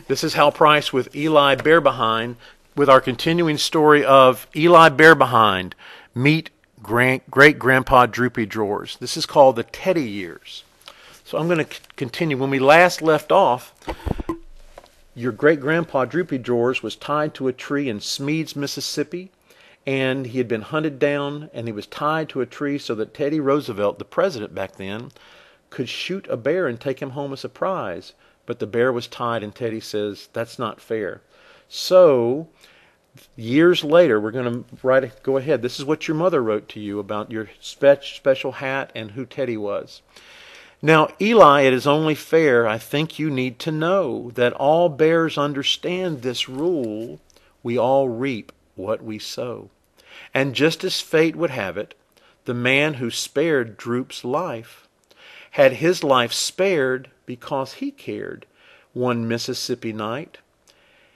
This is Hal Price with Eli Bearbehind with our continuing story of Eli Bearbehind, meet great-grandpa Droopy Drawers. This is called the Teddy Years. So I'm going to continue. When we last left off, your great-grandpa Droopy Drawers was tied to a tree in Smeads, Mississippi, and he had been hunted down, and he was tied to a tree so that Teddy Roosevelt, the president back then, could shoot a bear and take him home as a prize. But the bear was tied, and Teddy says, that's not fair. So, years later, we're going to go ahead. This is what your mother wrote to you about your special hat and who Teddy was. Now, Eli, it is only fair, I think you need to know, that all bears understand this rule. We all reap what we sow. And just as fate would have it, the man who spared Droop's life had his life spared because he cared one Mississippi night.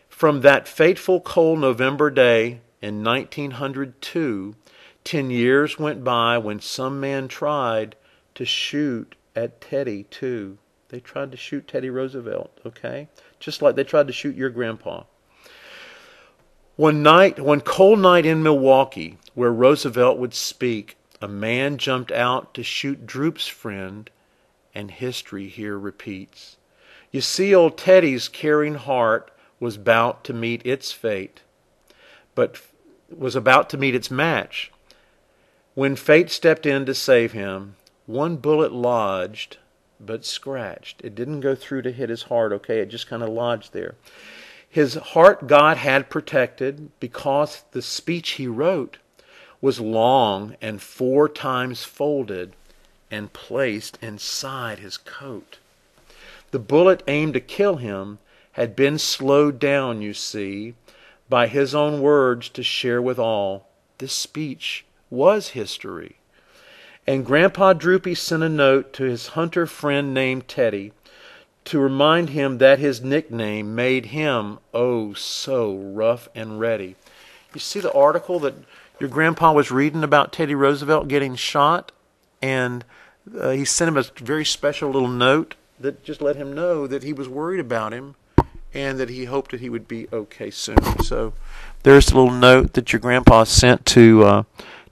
From that fateful cold November day in 1902, 10 years went by when some man tried to shoot at Teddy too. They tried to shoot Teddy Roosevelt, okay? Just like they tried to shoot your grandpa. One cold night in Milwaukee, where Roosevelt would speak, a man jumped out to shoot Droop's friend, and history here repeats. You see, old Teddy's caring heart was about to meet its fate, but was about to meet its match. When fate stepped in to save him, one bullet lodged, but scratched. It didn't go through to hit his heart, okay? It just kind of lodged there. His heart God had protected because the speech he wrote was long and 4 times folded and placed inside his coat. The bullet aimed to kill him had been slowed down, you see, by his own words to share with all. This speech was history. And Grandpa Droopy sent a note to his hunter friend named Teddy to remind him that his nickname made him, oh, so rough and ready. You see the article that your grandpa was reading about Teddy Roosevelt getting shot? And he sent him a very special little note that just let him know that he was worried about him and that he hoped that he would be okay soon. So there's a little note that your grandpa sent to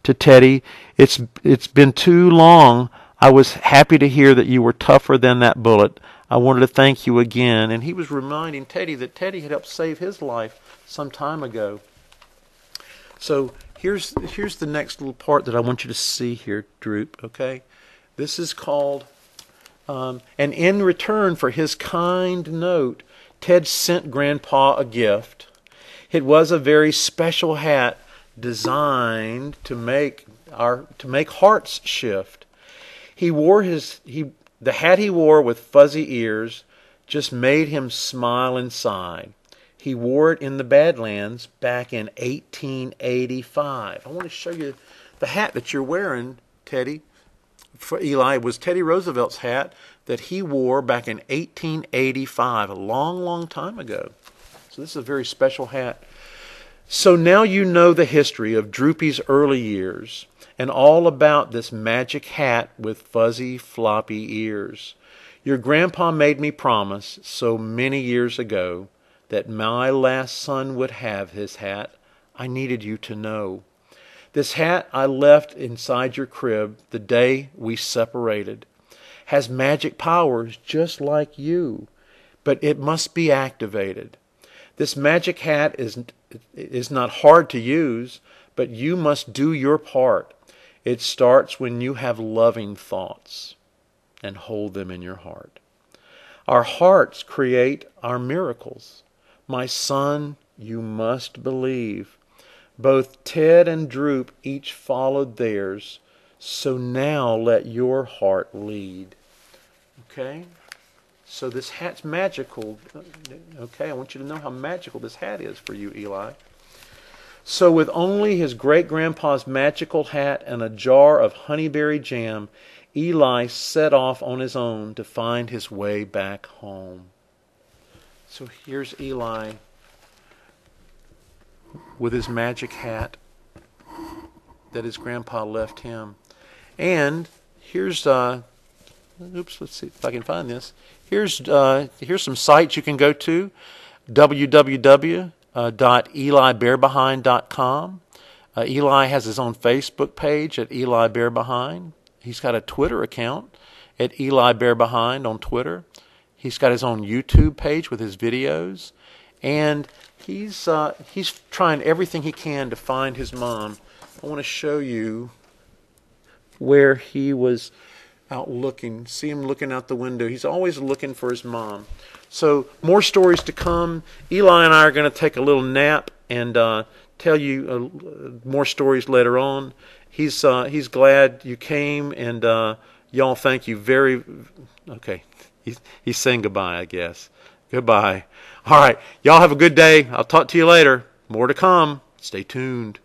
Teddy. It's been too long. I was happy to hear that you were tougher than that bullet. I wanted to thank you again. And he was reminding Teddy that Teddy had helped save his life some time ago. So here's the next little part that I want you to see here, Droop, okay? This is called, and in return for his kind note, Ted sent Grandpa a gift. It was a very special hat designed to make hearts shift. The hat he wore with fuzzy ears just made him smile inside. He wore it in the Badlands back in 1885. I want to show you the hat that you're wearing, Teddy. For Eli, it was Teddy Roosevelt's hat that he wore back in 1885, a long, long time ago. So this is a very special hat. So now you know the history of Droopy's early years and all about this magic hat with fuzzy, floppy ears. Your grandpa made me promise so many years ago that my last son would have his hat. I needed you to know. This hat I left inside your crib the day we separated has magic powers just like you, but it must be activated. This magic hat is not hard to use, but you must do your part. It starts when you have loving thoughts and hold them in your heart. Our hearts create our miracles. My son, you must believe. Both Ted and Droop each followed theirs, so now let your heart lead. Okay? So this hat's magical. Okay, I want you to know how magical this hat is for you, Eli. So with only his great-grandpa's magical hat and a jar of honeyberry jam, Eli set off on his own to find his way back home. So here's Eli with his magic hat that his grandpa left him. And here's let's see if I can find this. Here's some sites you can go to www.elibearbehind.com. Eli has his own Facebook page at Eli Bear Behind. He's got a Twitter account at Eli Bear Behind on Twitter. He's got his own YouTube page with his videos, and he's trying everything he can to find his mom. I want to show you where he was out looking. See him looking out the window. He's always looking for his mom. So more stories to come. Eli and I are going to take a little nap and tell you more stories later on. He's glad you came, and y'all thank you very. Okay, he's saying goodbye, I guess. Goodbye. All right, y'all have a good day. I'll talk to you later. More to come. Stay tuned.